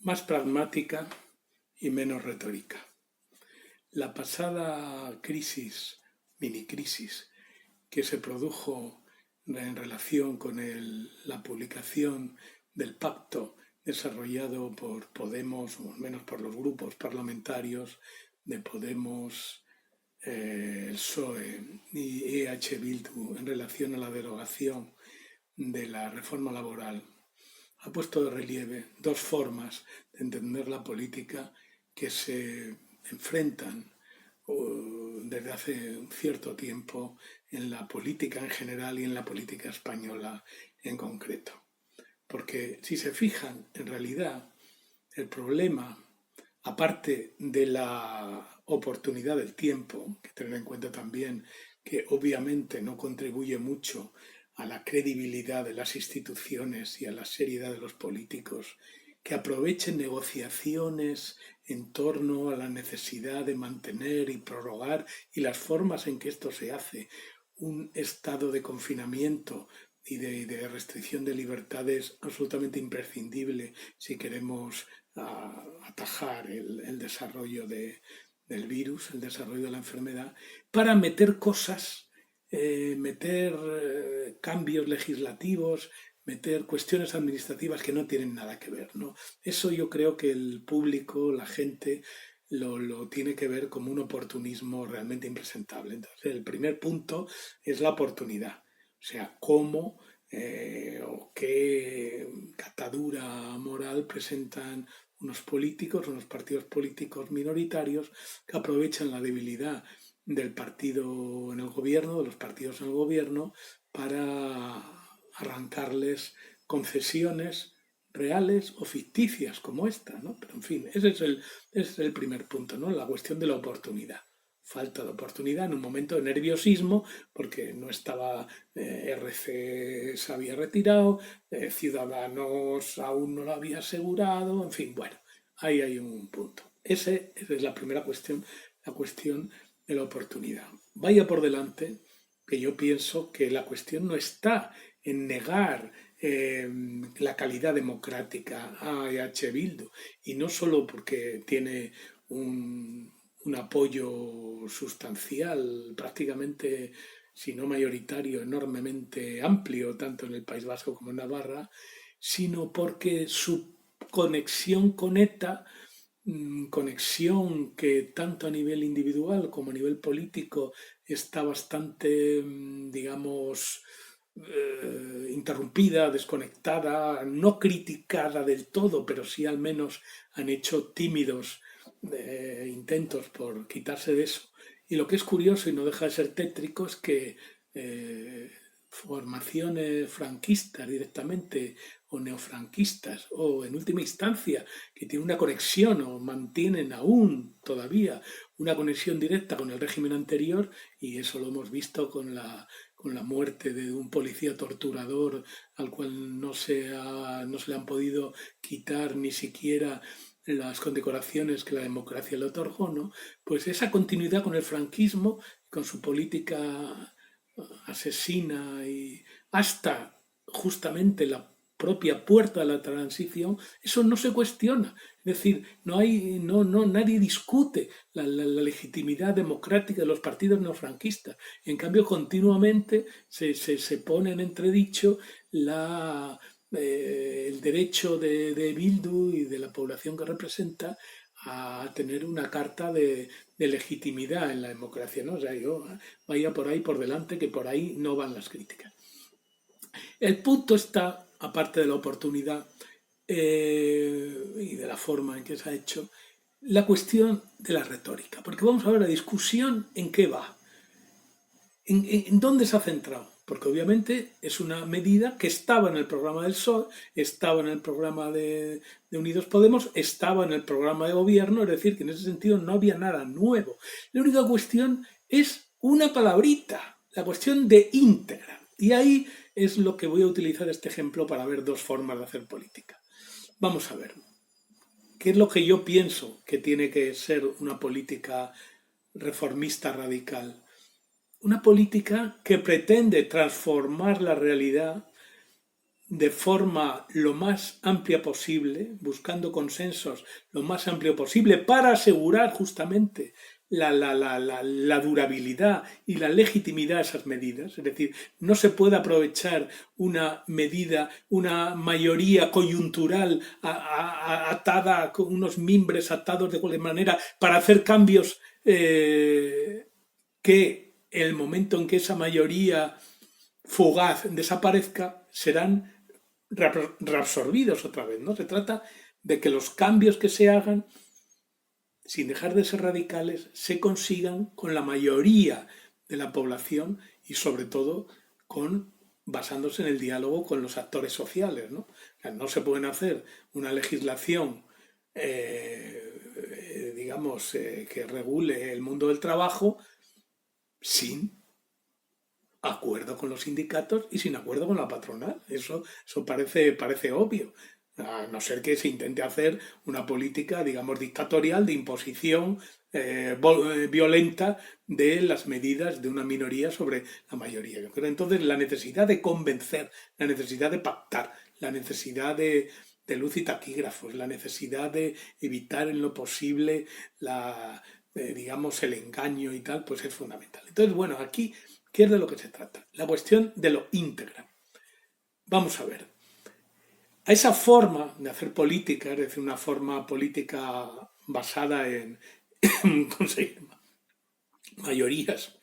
más pragmática y menos retórica. La pasada crisis, mini crisis, que se produjo en relación con la publicación del pacto desarrollado por Podemos, o al menos por los grupos parlamentarios de Podemos, el PSOE y EH Bildu en relación a la derogación de la reforma laboral, ha puesto de relieve dos formas de entender la política que se enfrentan desde hace un cierto tiempo en la política en general y en la política española en concreto. Porque si se fijan, en realidad, el problema, aparte de la oportunidad del tiempo, que tener en cuenta también que obviamente no contribuye mucho a la credibilidad de las instituciones y a la seriedad de los políticos, que aprovechen negociaciones en torno a la necesidad de mantener y prorrogar y las formas en que esto se hace, un estado de confinamiento y de restricción de libertades absolutamente imprescindible si queremos atajar el desarrollo del virus, el desarrollo de la enfermedad, para meter cosas, meter cambios legislativos, meter cuestiones administrativas que no tienen nada que ver, ¿no? Eso yo creo que el público, la gente, lo tiene que ver como un oportunismo realmente impresentable. Entonces, el primer punto es la oportunidad. O sea, cómo o qué catadura moral presentan unos políticos, unos partidos políticos minoritarios que aprovechan la debilidad del partido en el gobierno, de los partidos en el gobierno, para arrancarles concesiones reales o ficticias como esta, ¿no? Pero en fin, ese es el primer punto, ¿no? La cuestión de la oportunidad. Falta de oportunidad en un momento de nerviosismo porque no estaba, RC se había retirado, Ciudadanos aún no lo había asegurado, en fin, bueno, ahí hay un punto. Esa es la primera cuestión, la cuestión de la oportunidad. Vaya por delante que yo pienso que la cuestión no está en negar la calidad democrática a EH Bildu, y no solo porque tiene un apoyo sustancial, prácticamente, si no mayoritario, enormemente amplio, tanto en el País Vasco como en Navarra, sino porque su conexión con ETA, conexión que tanto a nivel individual como a nivel político está bastante, digamos, interrumpida, desconectada, no criticada del todo, pero sí al menos han hecho tímidos intentos por quitarse de eso. Y lo que es curioso y no deja de ser tétrico es que formaciones franquistas directamente o neofranquistas o en última instancia que tienen una conexión o mantienen aún todavía una conexión directa con el régimen anterior, y eso lo hemos visto con la muerte de un policía torturador al cual no se le han podido quitar ni siquiera las condecoraciones que la democracia le otorgó, ¿no? Pues esa continuidad con el franquismo, con su política asesina y hasta justamente la propia puerta de la transición, eso no se cuestiona. Es decir, nadie discute la legitimidad democrática de los partidos neofranquistas. En cambio, continuamente se pone en entredicho el derecho de Bildu y de la población que representa a tener una carta de legitimidad en la democracia, ¿no? O sea, yo vaya por ahí por delante, que por ahí no van las críticas. El punto está, aparte de la oportunidad y de la forma en que se ha hecho, la cuestión de la retórica. Porque vamos a ver la discusión en qué va. ¿En dónde se ha centrado? Porque obviamente es una medida que estaba en el programa del PSOE, estaba en el programa de Unidos Podemos, estaba en el programa de gobierno, es decir, que en ese sentido no había nada nuevo. La única cuestión es una palabrita, la cuestión de íntegra. Y ahí es lo que voy a utilizar este ejemplo para ver dos formas de hacer política. Vamos a ver, ¿qué es lo que yo pienso que tiene que ser una política reformista radical? Una política que pretende transformar la realidad de forma lo más amplia posible, buscando consensos lo más amplio posible para asegurar justamente la durabilidad y la legitimidad de esas medidas. Es decir, no se puede aprovechar una medida, una mayoría coyuntural atada con unos mimbres atados de cualquier manera para hacer cambios que el momento en que esa mayoría fugaz desaparezca serán reabsorbidos otra vez, ¿no? Se trata de que los cambios que se hagan, sin dejar de ser radicales, se consigan con la mayoría de la población y sobre todo basándose en el diálogo con los actores sociales, ¿no? O sea, no se pueden hacer una legislación que regule el mundo del trabajo sin acuerdo con los sindicatos y sin acuerdo con la patronal. Eso parece obvio. A no ser que se intente hacer una política, digamos, dictatorial de imposición violenta de las medidas de una minoría sobre la mayoría. Yo creo entonces la necesidad de convencer, la necesidad de pactar, la necesidad de luz y taquígrafos, la necesidad de evitar en lo posible el engaño y tal, pues es fundamental. Entonces, bueno, aquí, ¿qué es de lo que se trata? La cuestión de lo íntegra. Vamos a ver. A esa forma de hacer política, es decir, una forma política basada en conseguir mayorías,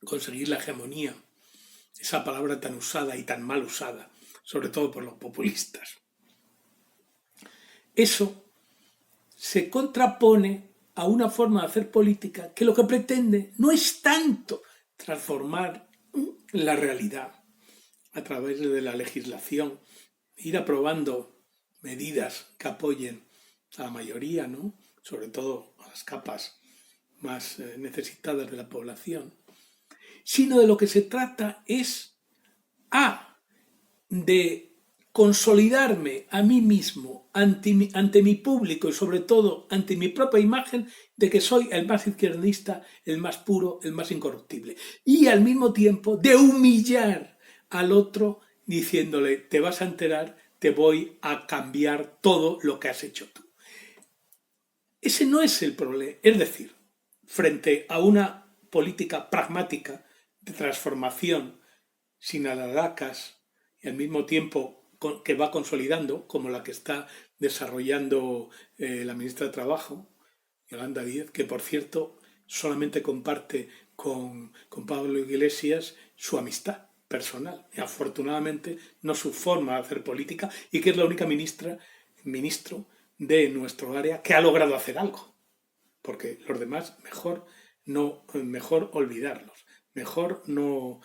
conseguir la hegemonía, esa palabra tan usada y tan mal usada, sobre todo por los populistas. Eso se contrapone a una forma de hacer política que lo que pretende no es tanto transformar la realidad a través de la legislación, ir aprobando medidas que apoyen a la mayoría, ¿no? Sobre todo a las capas más necesitadas de la población, sino de lo que se trata es de consolidarme a mí mismo ante mi público y sobre todo ante mi propia imagen de que soy el más izquierdista, el más puro, el más incorruptible. Y al mismo tiempo de humillar al otro diciéndole, te vas a enterar, te voy a cambiar todo lo que has hecho tú. Ese no es el problema. Es decir, frente a una política pragmática de transformación sin alaracas y al mismo tiempo que va consolidando, como la que está desarrollando la ministra de Trabajo, Yolanda Díaz, que por cierto solamente comparte con Pablo Iglesias su amistad personal y afortunadamente no su forma de hacer política, y que es la única ministro de nuestro área que ha logrado hacer algo, porque los demás mejor olvidarlos, mejor no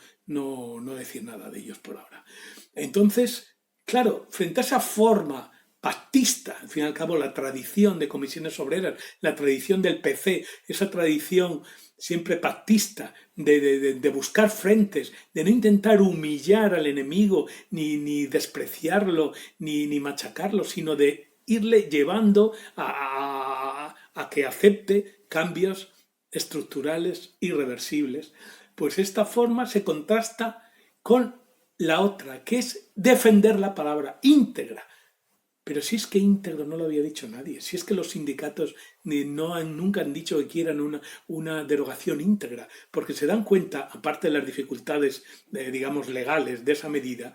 decir nada de ellos por ahora. Entonces, claro, frente a esa forma pactista, al fin y al cabo la tradición de comisiones obreras, la tradición del PC, esa tradición siempre pactista de buscar frentes, de no intentar humillar al enemigo, ni despreciarlo, ni machacarlo, sino de irle llevando a que acepte cambios estructurales irreversibles, pues esta forma se contrasta con la otra, que es defender la palabra íntegra. Pero si es que íntegro no lo había dicho nadie, si es que los sindicatos nunca han dicho que quieran una derogación íntegra, porque se dan cuenta, aparte de las dificultades, legales de esa medida,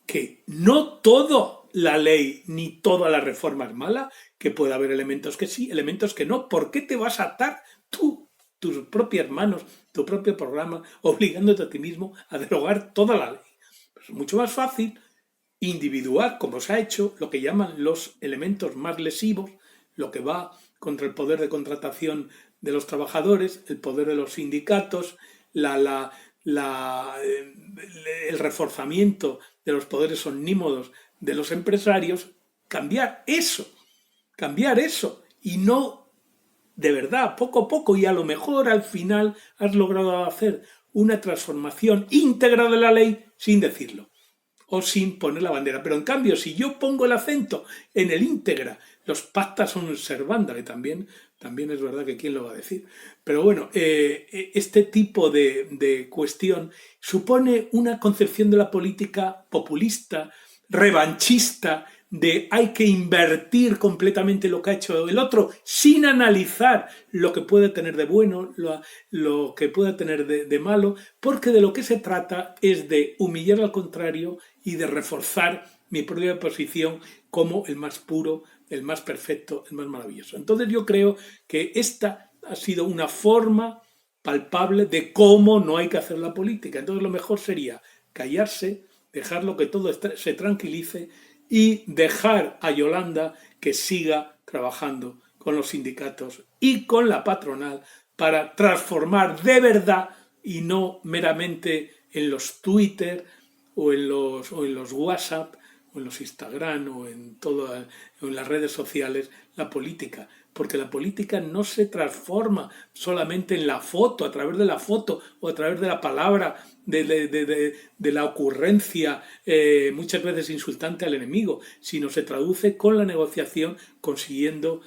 que no toda la ley ni toda la reforma es mala, que puede haber elementos que sí, elementos que no. ¿Por qué te vas a atar tú, tus propias manos, tu propio programa, obligándote a ti mismo a derogar toda la ley? Pues es mucho más fácil individuar, como se ha hecho, lo que llaman los elementos más lesivos, lo que va contra el poder de contratación de los trabajadores, el poder de los sindicatos, el reforzamiento de los poderes omnímodos de los empresarios. Cambiar eso y no de verdad, poco a poco, y a lo mejor al final has logrado hacer una transformación íntegra de la ley sin decirlo o sin poner la bandera. Pero en cambio, si yo pongo el acento en el íntegra, los pacta sunt servanda, que también también es verdad que quién lo va a decir. Pero bueno, este tipo de cuestión supone una concepción de la política populista, revanchista, de hay que invertir completamente lo que ha hecho el otro sin analizar lo que puede tener de bueno, lo que puede tener de malo, porque de lo que se trata es de humillar al contrario y de reforzar mi propia posición como el más puro, el más perfecto, el más maravilloso. Entonces yo creo que esta ha sido una forma palpable de cómo no hay que hacer la política. Entonces lo mejor sería callarse, dejarlo que todo se tranquilice y dejar a Yolanda que siga trabajando con los sindicatos y con la patronal para transformar de verdad y no meramente en los Twitter o en los WhatsApp o en los Instagram o en las redes sociales la política, porque la política no se transforma solamente en la foto, a través de la foto o a través de la palabra, de la ocurrencia muchas veces insultante al enemigo, sino se traduce con la negociación consiguiendo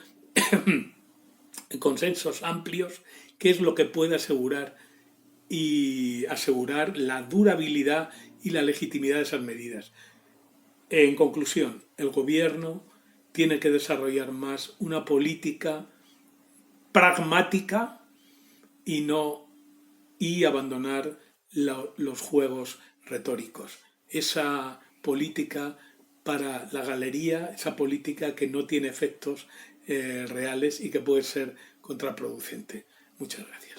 consensos amplios, que es lo que puede asegurar la durabilidad y la legitimidad de esas medidas. En conclusión, el gobierno tiene que desarrollar más una política pragmática y abandonar los juegos retóricos. Esa política para la galería, esa política que no tiene efectos reales y que puede ser contraproducente. Muchas gracias.